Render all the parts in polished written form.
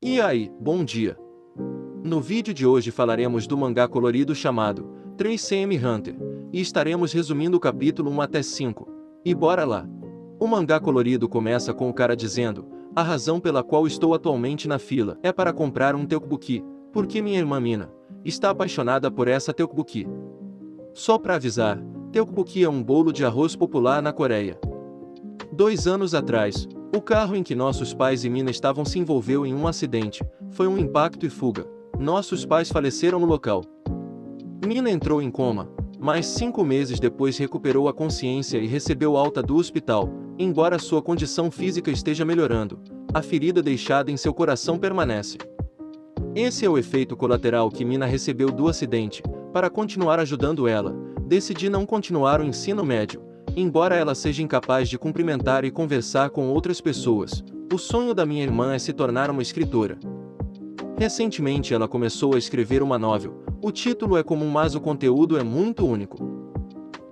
E aí, bom dia! No vídeo de hoje falaremos do mangá colorido chamado 3CM Hunter, e estaremos resumindo o capítulo 1 até 5. E bora lá! O mangá colorido começa com o cara dizendo: a razão pela qual estou atualmente na fila é para comprar um Tteokbokki, porque minha irmã Mina está apaixonada por essa Tteokbokki. Só pra avisar, Tteokbokki é um bolo de arroz popular na Coreia. 2 anos atrás, o carro em que nossos pais e Mina estavam se envolveu em um acidente, foi um impacto e fuga. Nossos pais faleceram no local. Mina entrou em coma, mas 5 meses depois recuperou a consciência e recebeu alta do hospital. Embora sua condição física esteja melhorando, a ferida deixada em seu coração permanece. Esse é o efeito colateral que Mina recebeu do acidente. Para continuar ajudando ela, decidi não continuar o ensino médio. Embora ela seja incapaz de cumprimentar e conversar com outras pessoas, o sonho da minha irmã é se tornar uma escritora. Recentemente ela começou a escrever uma novel. O título é comum, mas o conteúdo é muito único.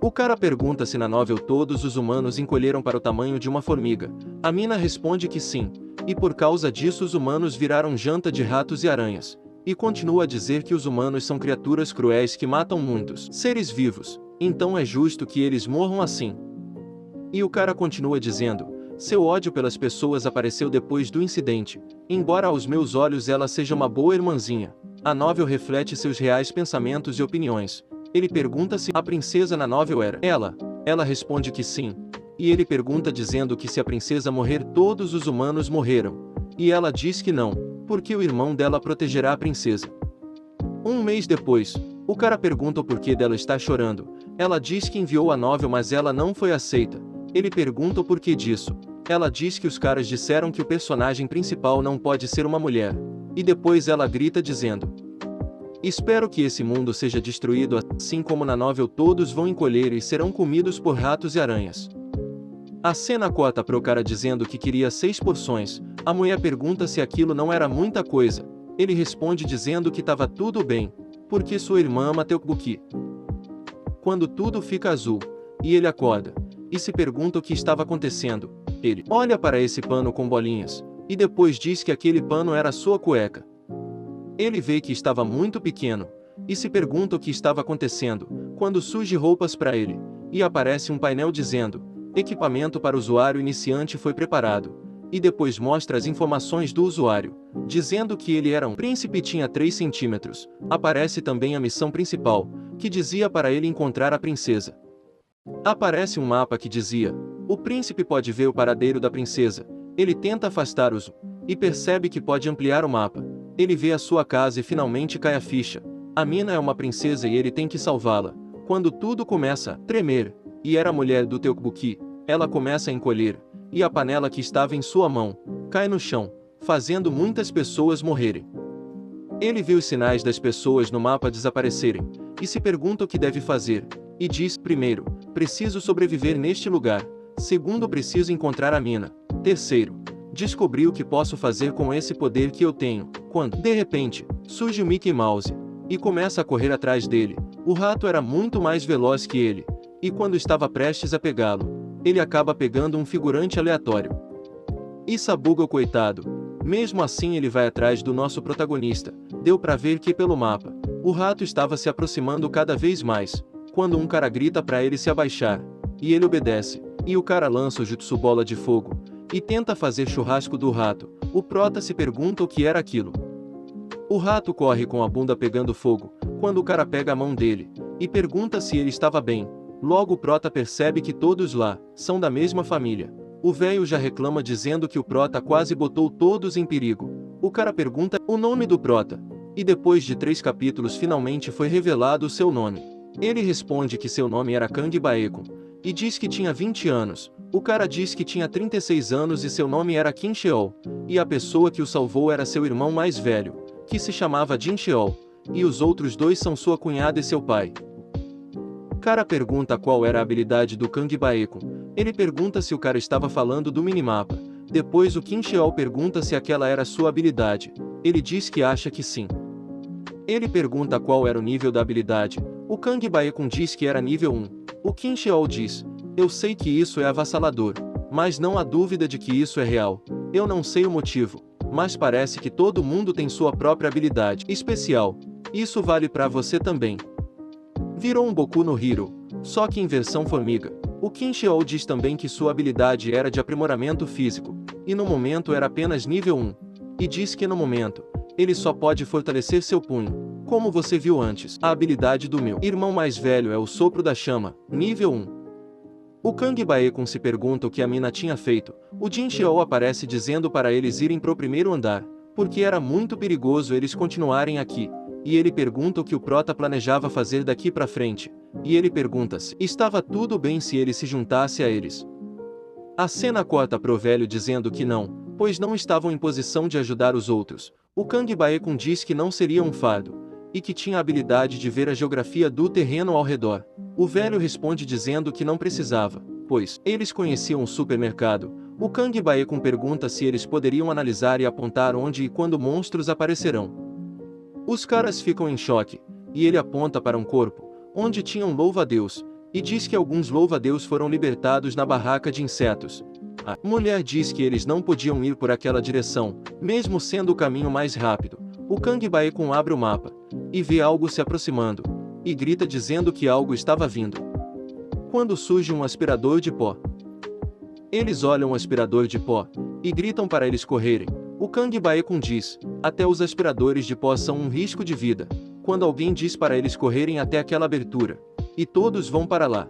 O cara pergunta se na novel todos os humanos encolheram para o tamanho de uma formiga. A Mina responde que sim, e por causa disso os humanos viraram janta de ratos e aranhas. E continua a dizer que os humanos são criaturas cruéis que matam muitos seres vivos, então é justo que eles morram assim. E o cara continua dizendo: seu ódio pelas pessoas apareceu depois do incidente, embora aos meus olhos ela seja uma boa irmãzinha. A novel reflete seus reais pensamentos e opiniões. Ele pergunta se a princesa na novel era ela. Ela responde que sim. E ele pergunta dizendo que se a princesa morrer todos os humanos morreram. E ela diz que não, porque o irmão dela protegerá a princesa. 1 mês depois, o cara pergunta o porquê dela estar chorando. Ela diz que enviou a novel, mas ela não foi aceita. Ele pergunta o porquê disso. Ela diz que os caras disseram que o personagem principal não pode ser uma mulher. E depois ela grita dizendo: espero que esse mundo seja destruído assim como na novel todos vão encolher e serão comidos por ratos e aranhas. A cena corta para o cara dizendo que queria 6 porções. A mulher pergunta se aquilo não era muita coisa. Ele responde dizendo que estava tudo bem, porque sua irmã ama Tteokbokki. Quando tudo fica azul, e ele acorda, e se pergunta o que estava acontecendo, ele olha para esse pano com bolinhas, e depois diz que aquele pano era sua cueca. Ele vê que estava muito pequeno, e se pergunta o que estava acontecendo, quando surge roupas para ele, e aparece um painel dizendo: equipamento para usuário iniciante foi preparado, e depois mostra as informações do usuário, dizendo que ele era um príncipe e tinha 3 centímetros. Aparece também a missão principal, que dizia para ele encontrar a princesa. Aparece um mapa que dizia: o príncipe pode ver o paradeiro da princesa. Ele tenta afastar o zoom, e percebe que pode ampliar o mapa. Ele vê a sua casa e finalmente cai a ficha. A Mina é uma princesa e ele tem que salvá-la. Quando tudo começa a tremer, e era a mulher do Tteokbokki, ela começa a encolher, e a panela que estava em sua mão cai no chão, fazendo muitas pessoas morrerem. Ele vê os sinais das pessoas no mapa desaparecerem, e se pergunta o que deve fazer, e diz: primeiro, preciso sobreviver neste lugar. Segundo, preciso encontrar a Mina. Terceiro, descobrir o que posso fazer com esse poder que eu tenho. Quando, de repente, surge o Mickey Mouse, e começa a correr atrás dele. O rato era muito mais veloz que ele, e quando estava prestes a pegá-lo, ele acaba pegando um figurante aleatório. Isso buga o coitado. Mesmo assim ele vai atrás do nosso protagonista. Deu pra ver que pelo mapa, o rato estava se aproximando cada vez mais, quando um cara grita pra ele se abaixar, e ele obedece, e o cara lança o jutsu bola de fogo, e tenta fazer churrasco do rato. O prota se pergunta o que era aquilo. O rato corre com a bunda pegando fogo, quando o cara pega a mão dele, e pergunta se ele estava bem. Logo o prota percebe que todos lá são da mesma família. O velho já reclama dizendo que o prota quase botou todos em perigo. O cara pergunta o nome do prota, e depois de 3 capítulos finalmente foi revelado o seu nome. Ele responde que seu nome era Kang Baekon, e diz que tinha 20 anos. O cara diz que tinha 36 anos e seu nome era Kim Cheol, e a pessoa que o salvou era seu irmão mais velho, que se chamava Jin Cheol, e os outros 2 são sua cunhada e seu pai. O cara pergunta qual era a habilidade do Kang Baekon. Ele pergunta se o cara estava falando do minimapa. Depois o Kim Cheol pergunta se aquela era sua habilidade. Ele diz que acha que sim. Ele pergunta qual era o nível da habilidade. O Kang Baekon diz que era nível 1. O Kim Cheol diz: eu sei que isso é avassalador, mas não há dúvida de que isso é real. Eu não sei o motivo. mas parece que todo mundo tem sua própria habilidade especial. Isso vale pra você também. Virou um Boku no Hero, só que em versão formiga. O Kinshio diz também que sua habilidade era de aprimoramento físico, e no momento era apenas nível 1. E diz que no momento, ele só pode fortalecer seu punho, como você viu antes. A habilidade do meu irmão mais velho é o Sopro da Chama, nível 1. O Kang Baekun se pergunta o que a mina tinha feito. O Jin Xiao aparece dizendo para eles irem pro primeiro andar, porque era muito perigoso eles continuarem aqui. E ele pergunta o que o Prota planejava fazer daqui pra frente. E ele pergunta se estava tudo bem se ele se juntasse a eles. A cena corta pro velho dizendo que não, pois não estavam em posição de ajudar os outros. O Kang Baekun diz que não seria um fardo, e que tinha a habilidade de ver a geografia do terreno ao redor. O velho responde dizendo que não precisava, pois eles conheciam o supermercado. O Kang Baekun pergunta se eles poderiam analisar e apontar onde e quando monstros aparecerão. Os caras ficam em choque, e ele aponta para um corpo, onde tinha um louva-a-Deus, e diz que alguns louva-a-Deus foram libertados na barraca de insetos. A mulher diz que eles não podiam ir por aquela direção, mesmo sendo o caminho mais rápido. O Kang Baekun abre o mapa, e vê algo se aproximando, e grita dizendo que algo estava vindo. Quando surge um aspirador de pó. Eles olham o aspirador de pó, e gritam para eles correrem. O Kang Baekun diz, até os aspiradores de pó são um risco de vida, quando alguém diz para eles correrem até aquela abertura. E todos vão para lá.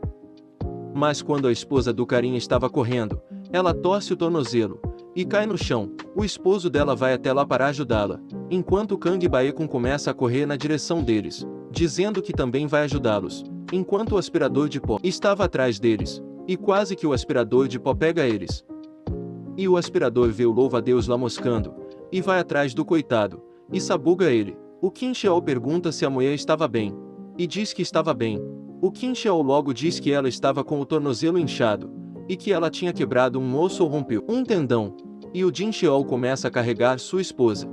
Mas quando a esposa do carinha estava correndo, ela torce o tornozelo, e cai no chão. O esposo dela vai até lá para ajudá-la, enquanto o Kang Baekun começa a correr na direção deles, dizendo que também vai ajudá-los, enquanto o aspirador de pó estava atrás deles, e quase que o aspirador de pó pega eles. E o aspirador vê o louva-a-Deus lá moscando, e vai atrás do coitado, e sabuga ele. O Qin Xiao pergunta se a mulher estava bem, e diz que estava bem. O Qin Xiao logo diz que ela estava com o tornozelo inchado, e que ela tinha quebrado um osso ou rompeu um tendão, e o Jin Xiao começa a carregar sua esposa.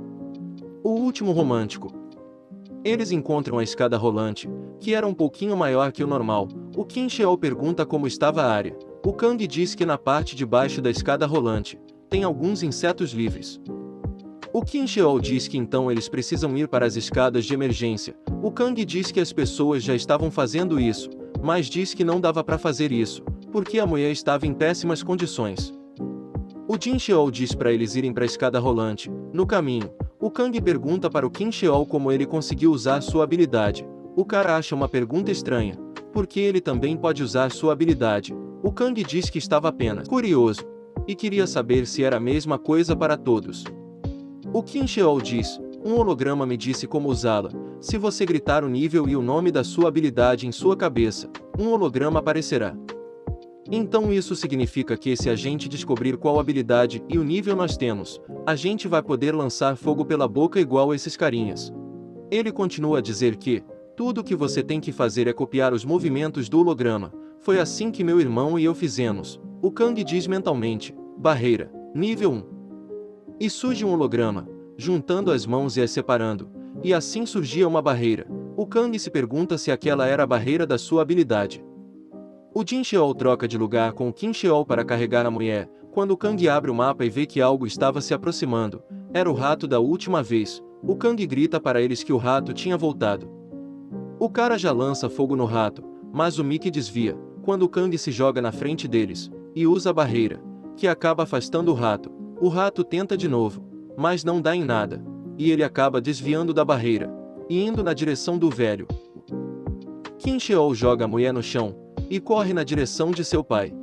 O último romântico. Eles encontram a escada rolante, que era um pouquinho maior que o normal. O Qin Xiao pergunta como estava a área. O Kang diz que na parte de baixo da escada rolante, tem alguns insetos livres. O Qin Xiao diz que então eles precisam ir para as escadas de emergência. O Kang diz que as pessoas já estavam fazendo isso, mas diz que não dava para fazer isso, porque a mulher estava em péssimas condições. O Jin Xiao diz para eles irem para a escada rolante. No caminho, o Kang pergunta para o Qin Xiao como ele conseguiu usar sua habilidade. O cara acha uma pergunta estranha, porque ele também pode usar sua habilidade. O Kang diz que estava apenas curioso, e queria saber se era a mesma coisa para todos. O Qin Xiao diz, um holograma me disse como usá-la. Se você gritar o nível e o nome da sua habilidade em sua cabeça, um holograma aparecerá. Então isso significa que se a gente descobrir qual habilidade e o nível nós temos, a gente vai poder lançar fogo pela boca igual esses carinhas. Ele continua a dizer que, tudo o que você tem que fazer é copiar os movimentos do holograma. Foi assim que meu irmão e eu fizemos. O Kang diz mentalmente, barreira, nível 1. E surge um holograma, juntando as mãos e as separando, e assim surgia uma barreira. O Kang se pergunta se aquela era a barreira da sua habilidade. O Jin Xiao troca de lugar com o Qin Xiao para carregar a mulher. Quando o Kang abre o mapa e vê que algo estava se aproximando, era o rato da última vez. O Kang grita para eles que o rato tinha voltado. O cara já lança fogo no rato, mas o Mickey desvia, quando o Kang se joga na frente deles, e usa a barreira, que acaba afastando o rato. O rato tenta de novo, mas não dá em nada, e ele acaba desviando da barreira, e indo na direção do velho. Qin Xiao joga a mulher no chão, e corre na direção de seu pai.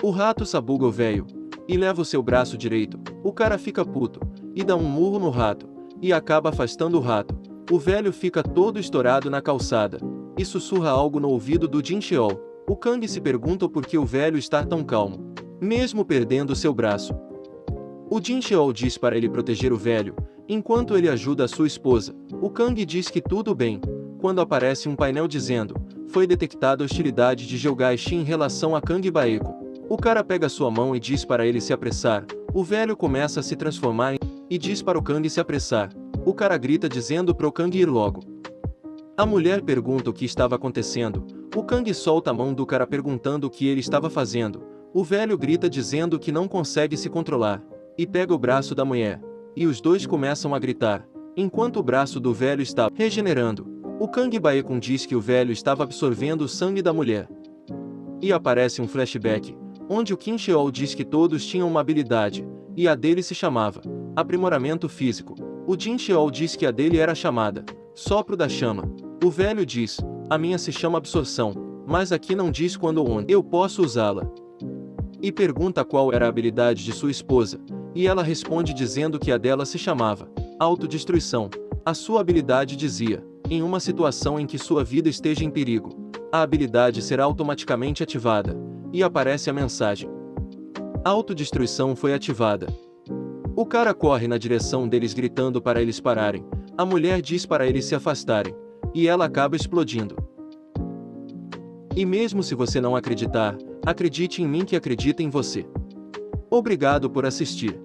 O rato sabuga o velho, e leva o seu braço direito. O cara fica puto, e dá um murro no rato, e acaba afastando o rato. O velho fica todo estourado na calçada, e sussurra algo no ouvido do Jin Xiao. O Kang se pergunta por que o velho está tão calmo, mesmo perdendo seu braço. O Jin Xiao diz para ele proteger o velho, enquanto ele ajuda a sua esposa. O Kang diz que tudo bem, quando aparece um painel dizendo, foi detectada hostilidade de Geogaishi em relação a Kang Baekun. O cara pega sua mão e diz para ele se apressar. O velho começa a se transformar e diz para o Kang se apressar. O cara grita dizendo pro Kang ir logo. A mulher pergunta o que estava acontecendo. O Kang solta a mão do cara perguntando o que ele estava fazendo. O velho grita dizendo que não consegue se controlar, e pega o braço da mulher, e os dois começam a gritar, enquanto o braço do velho está regenerando. O Kang Baekun diz que o velho estava absorvendo o sangue da mulher. E aparece um flashback, onde o Kim Cheol diz que todos tinham uma habilidade, e a dele se chamava aprimoramento físico. O Jin Cheol diz que a dele era chamada sopro da chama. O velho diz, a minha se chama absorção, mas aqui não diz quando ou onde eu posso usá-la. E pergunta qual era a habilidade de sua esposa, e ela responde dizendo que a dela se chamava autodestruição. A sua habilidade dizia, em uma situação em que sua vida esteja em perigo, a habilidade será automaticamente ativada, e aparece a mensagem. A autodestruição foi ativada. O cara corre na direção deles gritando para eles pararem, a mulher diz para eles se afastarem, e ela acaba explodindo. E mesmo se você não acreditar, acredite em mim que acredita em você. Obrigado por assistir.